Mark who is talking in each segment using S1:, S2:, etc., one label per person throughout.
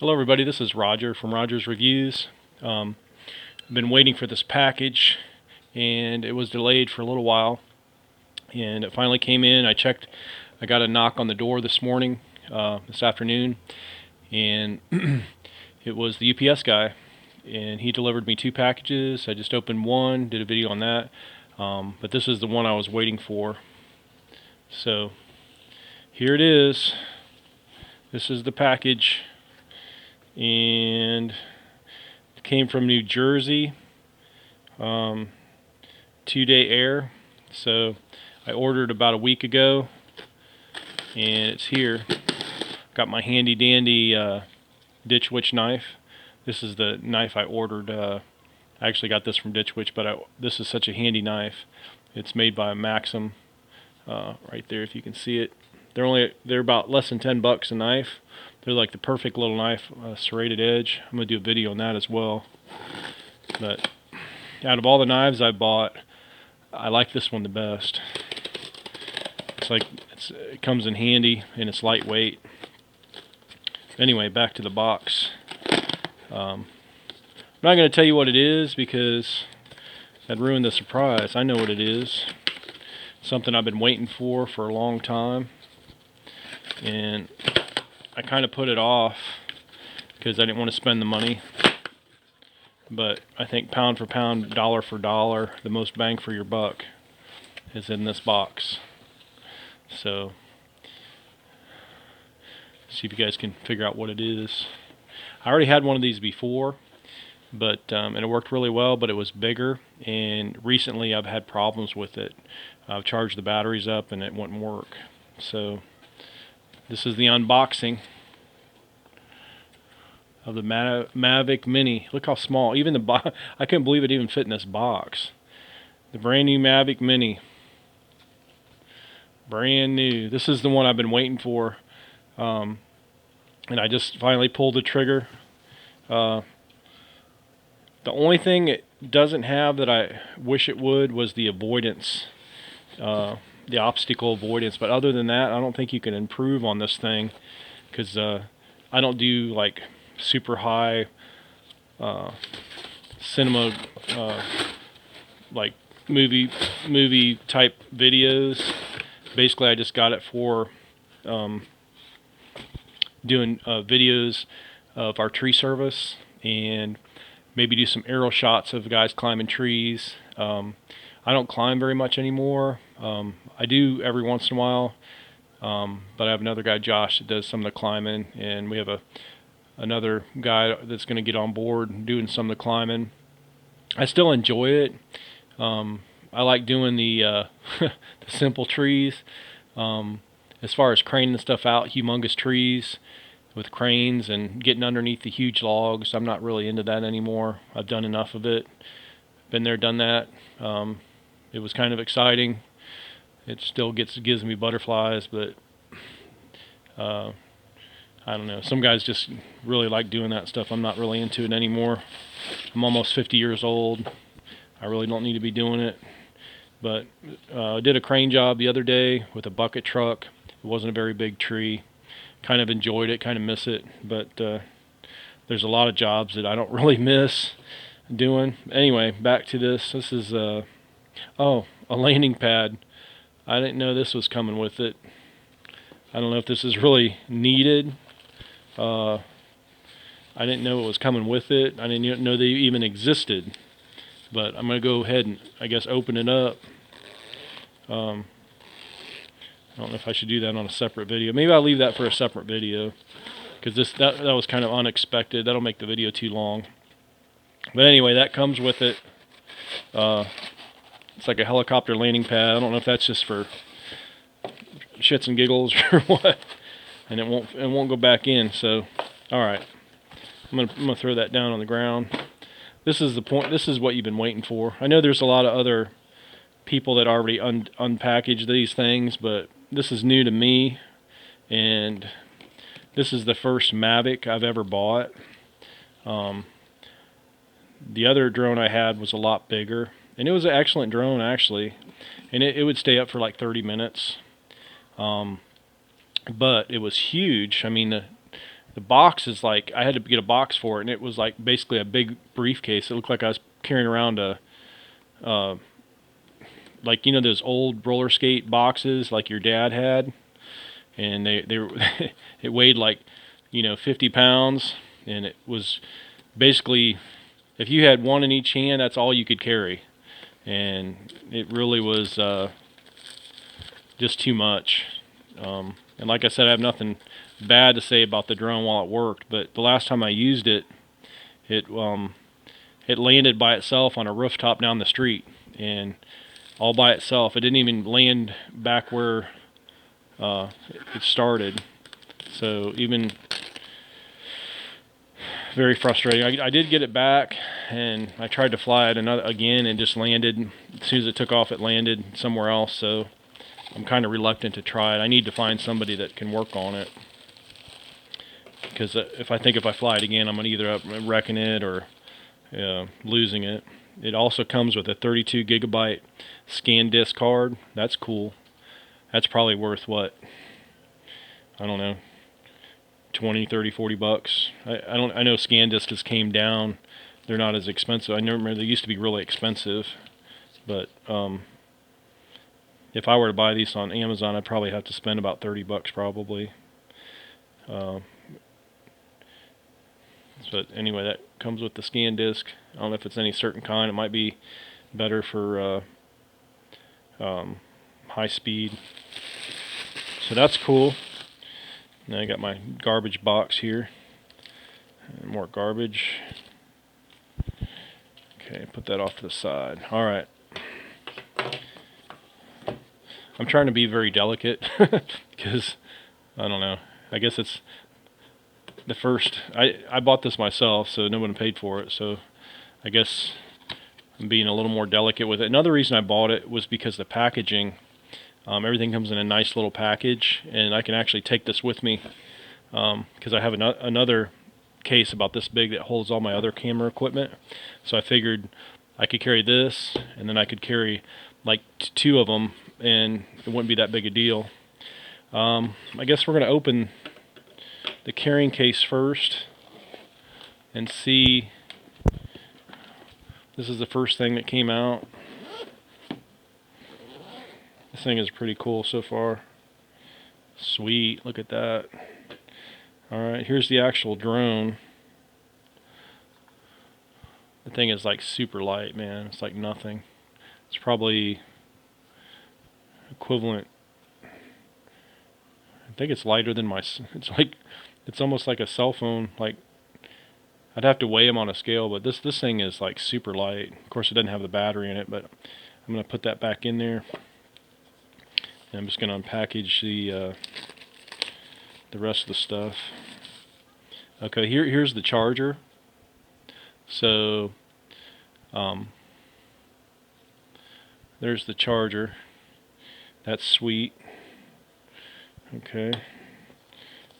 S1: Hello everybody, this is Roger from Roger's Reviews. I've been waiting for this package and it was delayed for a little while and it finally came in. I checked, I got a knock on the door this morning, this afternoon, and it was the UPS guy and he delivered me 2 packages. I just opened one, did a video on that, but this is the one I was waiting for. So here it is. This is the package. And it came from New Jersey, 2-day air. So I ordered about a week ago and it's here. Got my handy dandy Ditch Witch knife. This is the knife I ordered. I actually got this from Ditch Witch, but this is such a handy knife. It's made by Maxim, right there if you can see it. They're about less than $10 a knife. They're like the perfect little knife, serrated edge. I'm gonna do a video on that as well. But out of all the knives I bought, I like this one the best. It comes in handy and it's lightweight. Anyway, back to the box. I'm not gonna tell you what it is because that'd ruin the surprise. I know what it is. Something I've been waiting for a long time. And I kind of put it off because I didn't want to spend the money, but I think pound for pound, dollar for dollar, the most bang for your buck is in this box. So see if you guys can figure out what it is. I already had one of these before, but and it worked really well, but it was bigger, and recently I've had problems with it. I've charged the batteries up and it wouldn't work. So this is the unboxing of the Mavic Mini. Look how small. Even the box, I couldn't believe it even fit in this box. The brand new Mavic Mini. Brand new. This is the one I've been waiting for. And I just finally pulled the trigger. The only thing it doesn't have that I wish it would was the avoidance. The obstacle avoidance, but other than that I don't think you can improve on this thing, because I don't do like super high cinema like movie type videos. Basically I just got it for doing videos of our tree service and maybe do some aerial shots of guys climbing trees. I don't climb very much anymore. I do every once in a while, but I have another guy, Josh, that does some of the climbing, and we have another guy that's going to get on board doing some of the climbing. I still enjoy it. I like doing the the simple trees. As far as craning stuff out, humongous trees with cranes and getting underneath the huge logs, I'm not really into that anymore. I've done enough of it. Been there, done that. It was kind of exciting. It still gives me butterflies, but I don't know. Some guys just really like doing that stuff. I'm not really into it anymore. I'm almost 50 years old. I really don't need to be doing it. But I did a crane job the other day with a bucket truck. It wasn't a very big tree. Kind of enjoyed it, kind of miss it, but there's a lot of jobs that I don't really miss doing. Anyway, back to this. This is a landing pad. I didn't know this was coming with it. I don't know if this is really needed. I didn't know it was coming with it. I didn't know they even existed. But I'm going to go ahead and, I guess, open it up. I don't know if I should do that on a separate video. Maybe I'll leave that for a separate video, because that was kind of unexpected. That'll make the video too long. But anyway, that comes with it. It's like a helicopter landing pad. I don't know if that's just for shits and giggles or what. And it won't go back in. So, all right, I'm gonna throw that down on the ground. This is the point. This is what you've been waiting for. I know there's a lot of other people that already unpackage these things, but this is new to me, and this is the first Mavic I've ever bought. The other drone I had was a lot bigger, and it was an excellent drone actually, and it would stay up for like 30 minutes. But it was huge. I mean, the box is like, I had to get a box for it, and it was like basically a big briefcase. It looked like I was carrying around a like, you know, those old roller skate boxes like your dad had, and they were it weighed like, you know, 50 pounds, and it was basically, if you had one in each hand, that's all you could carry, and it really was just too much. And like I said, I have nothing bad to say about the drone while it worked, but the last time I used it, it landed by itself on a rooftop down the street, and all by itself. It didn't even land back where it started. So even very frustrating. I did get it back, and I tried to fly it again, and just landed. As soon as it took off, it landed somewhere else. So I'm kind of reluctant to try it. I need to find somebody that can work on it, because if I fly it again, I'm gonna either up wrecking it or losing it. It also comes with a 32 gigabyte scan disk card. That's cool. That's probably worth, what, I don't know, 20, 30, 40 bucks. I know scan disks came down. They're not as expensive. I remember they used to be really expensive, but if I were to buy these on Amazon, I'd probably have to spend about 30 bucks probably. But anyway, that comes with the scan disk. I don't know if it's any certain kind. It might be better for high speed. So that's cool. Now I got my garbage box here. And more garbage. Okay, put that off to the side. All right. I'm trying to be very delicate because, I don't know, I guess it's the first, I bought this myself, so no one paid for it, so I guess I'm being a little more delicate with it. Another reason I bought it was because the packaging, everything comes in a nice little package, and I can actually take this with me, because I have another case about this big that holds all my other camera equipment. So I figured I could carry this, and then I could carry like two of them, and it wouldn't be that big a deal. I guess we're going to open the carrying case first and see. This is the first thing that came out. This thing is pretty cool so far. Sweet, look at that. Alright, here's the actual drone. The thing is like super light, man. It's like nothing. It's probably equivalent. I think it's lighter than it's almost like a cell phone. Like, I'd have to weigh them on a scale, but this thing is like super light. Of course, it doesn't have the battery in it, but I'm gonna put that back in there. And I'm just gonna unpackage the rest of the stuff. Okay, here's the charger. So there's the charger. That's sweet. Okay.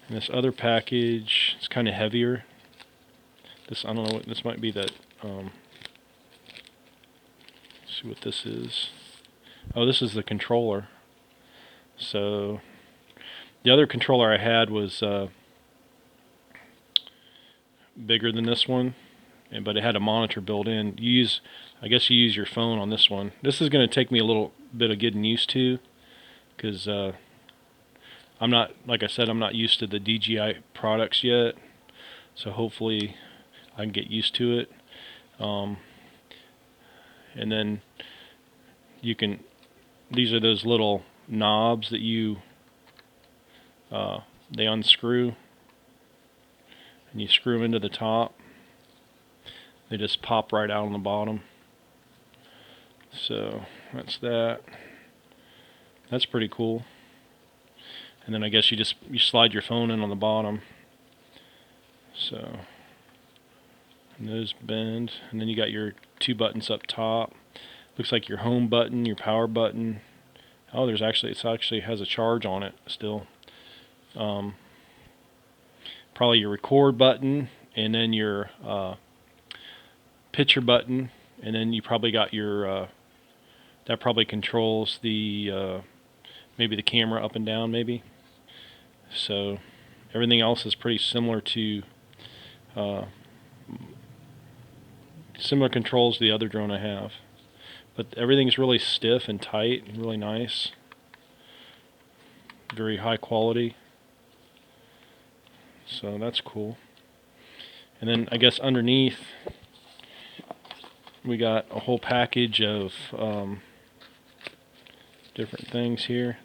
S1: And this other package, it's kind of heavier. This, I don't know, this might be that, let's see what this is. Oh, this is the controller. So the other controller I had was bigger than this one, but it had a monitor built in. I guess you use your phone on this one. This is going to take me a little bit of getting used to, because I'm not, like I said, I'm not used to the DJI products yet. So hopefully I can get used to it. And then these are those little knobs that they unscrew, and you screw them into the top. They just pop right out on the bottom. So that's that. That's pretty cool. And then I guess you slide your phone in on the bottom. So, and those bend, and then you got your two buttons up top. Looks like your home button, your power button. Oh, it actually has a charge on it still. Probably your record button, and then your picture button, and then you probably got your that probably controls the maybe the camera up and down, maybe. So, Everything else is pretty similar to similar controls to the other drone I have. But everything's really stiff and tight and really nice. Very high quality. So that's cool. And then I guess underneath we got a whole package of different things here.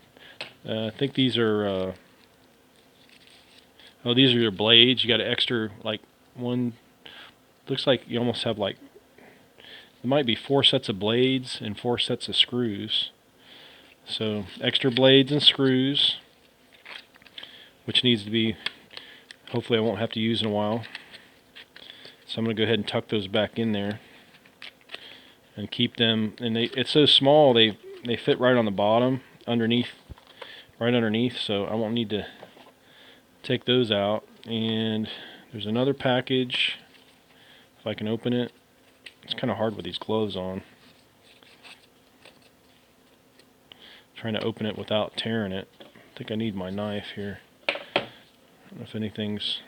S1: I think these are oh, these are your blades. You got an extra, like, one, looks like you almost have, like, there might be 4 sets of blades and 4 sets of screws. So extra blades and screws, which needs to be, hopefully I won't have to use in a while. So I'm going to go ahead and tuck those back in there and keep them, and it's so small they fit right on the bottom underneath, right underneath, so I won't need to take those out. And there's another package, if I can open it. It's kind of hard with these gloves on. Trying to open it without tearing it. I think I need my knife here. I don't know if anything's,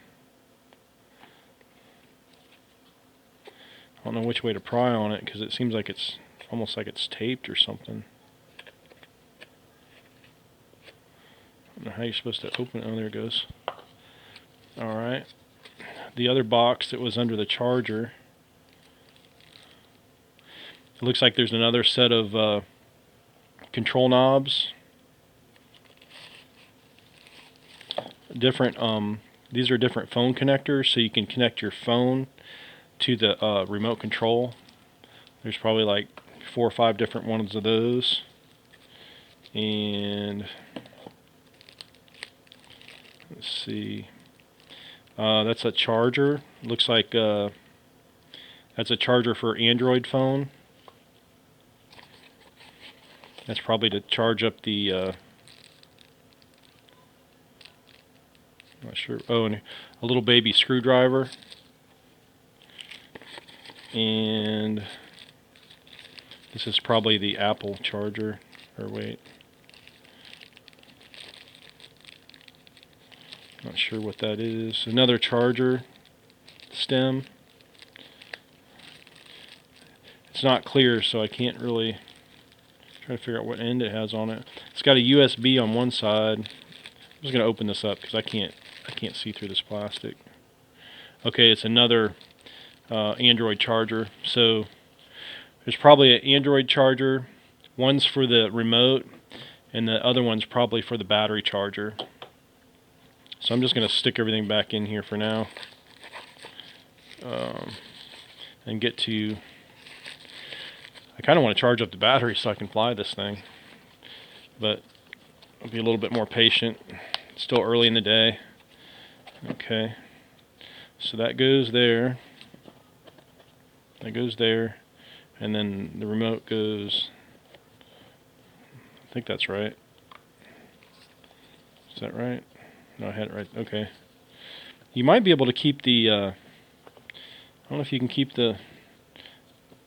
S1: I don't know which way to pry on it because it seems like it's almost like it's taped or something. I don't know how you're supposed to open it. Oh, there it goes. Alright. The other box that was under the charger. It looks like there's another set of control knobs. Different, these are different phone connectors, so you can connect your phone to the remote control. There's probably like 4 or 5 different ones of those. And let's see. That's a charger. Looks like that's a charger for Android phone. That's probably to charge up the not sure. Oh, and a little baby screwdriver. And this is probably the Apple charger. Or wait. Not sure what that is. Another charger stem. It's not clear, so I can't really try to figure out what end it has on it. It's got a USB on one side. I'm just going to open this up because I can't see through this plastic. Okay, it's another Android charger. So there's probably an Android charger. One's for the remote, and the other one's probably for the battery charger. So I'm just going to stick everything back in here for now, and get to. I kind of want to charge up the battery so I can fly this thing, but I'll be a little bit more patient. It's still early in the day. Okay, so that goes there. That goes there, and then the remote goes. I think that's right. Is that right? No, I had it right. Okay. You might be able to keep the. I don't know if you can keep the.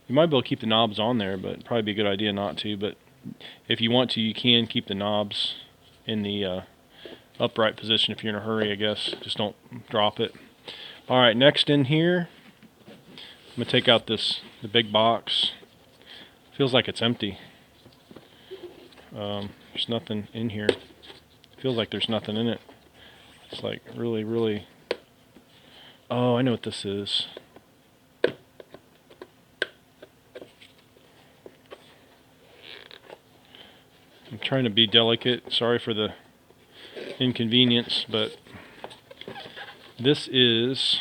S1: You might be able to keep the knobs on there, but it'd probably be a good idea not to. But if you want to, you can keep the knobs in the upright position if you're in a hurry, I guess. Just don't drop it. Alright, next in here, I'm going to take out the big box. Feels like it's empty. There's nothing in here. Feels like there's nothing in it. It's like really, really... Oh, I know what this is. I'm trying to be delicate. Sorry for the inconvenience, but this is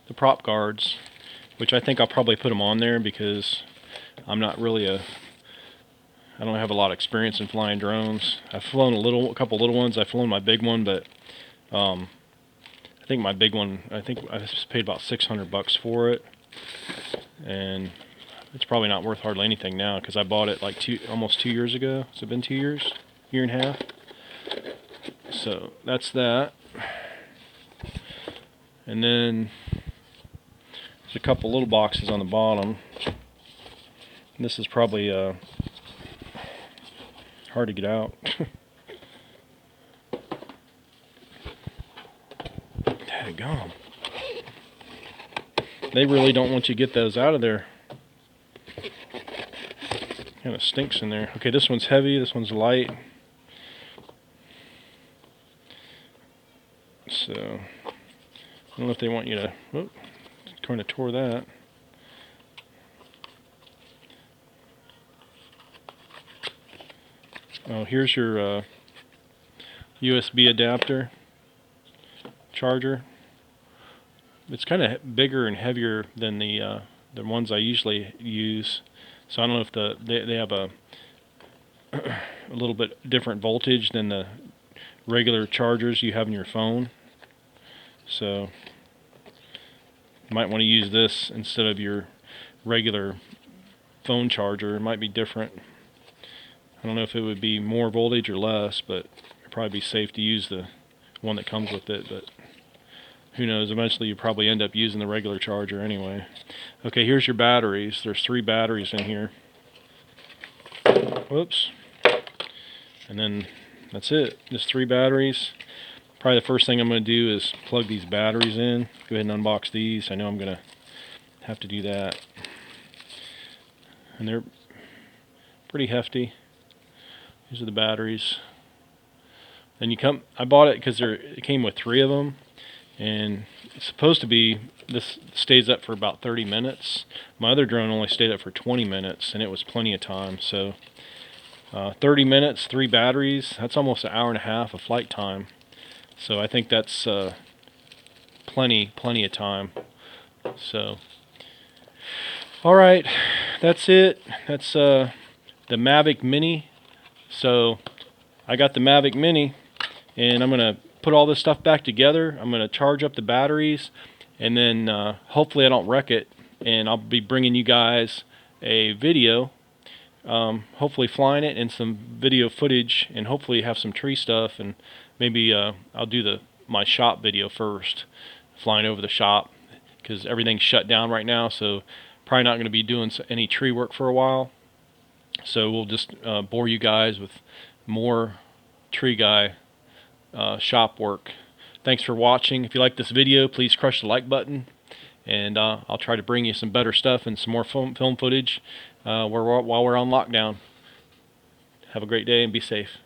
S1: the prop guards, which I think I'll probably put them on there because I'm not really I don't have a lot of experience in flying drones. I've flown a couple little ones. I've flown my big one, but I think my big one, I think I paid about $600 for it, and it's probably not worth hardly anything now because I bought it like almost 2 years ago. Has it been 2 years? Year and a half? So that's that. And then there's a couple little boxes on the bottom. And this is probably hard to get out. Dadgum. They really don't want you to get those out of there. Kind of stinks in there. Okay, this one's heavy, this one's light. So, I don't know if they want you to, oh, kind of tore that. Oh, here's your USB adapter charger. It's kind of bigger and heavier than the ones I usually use. So I don't know if they have a little bit different voltage than the regular chargers you have in your phone. So you might want to use this instead of your regular phone charger. It might be different. I don't know if it would be more voltage or less, but it'd probably be safe to use the one that comes with it. But who knows, eventually you probably end up using the regular charger anyway. Okay, here's your batteries. There's 3 batteries in here. Whoops. And then that's it. Just 3 batteries. Probably the first thing I'm going to do is plug these batteries in. Go ahead and unbox these. I know I'm going to have to do that. And they're pretty hefty. These are the batteries. And I bought it because it came with 3 of them. And it's supposed to be, this stays up for about 30 minutes. My other drone only stayed up for 20 minutes, and it was plenty of time. So 30 minutes, 3 batteries, that's almost an hour and a half of flight time. So I think that's plenty of time. So, alright, that's it. That's the Mavic Mini. So I got the Mavic Mini, and I'm going to put all this stuff back together. I'm going to charge up the batteries, and then hopefully I don't wreck it, and I'll be bringing you guys a video, hopefully flying it, and some video footage, and hopefully have some tree stuff, and maybe I'll do my shop video first, flying over the shop, because everything's shut down right now, so probably not going to be doing any tree work for a while. So we'll just bore you guys with more tree guy shop work. Thanks for watching. If you like this video, please crush the like button, and I'll try to bring you some better stuff and some more film footage while we're on lockdown. Have a great day and be safe.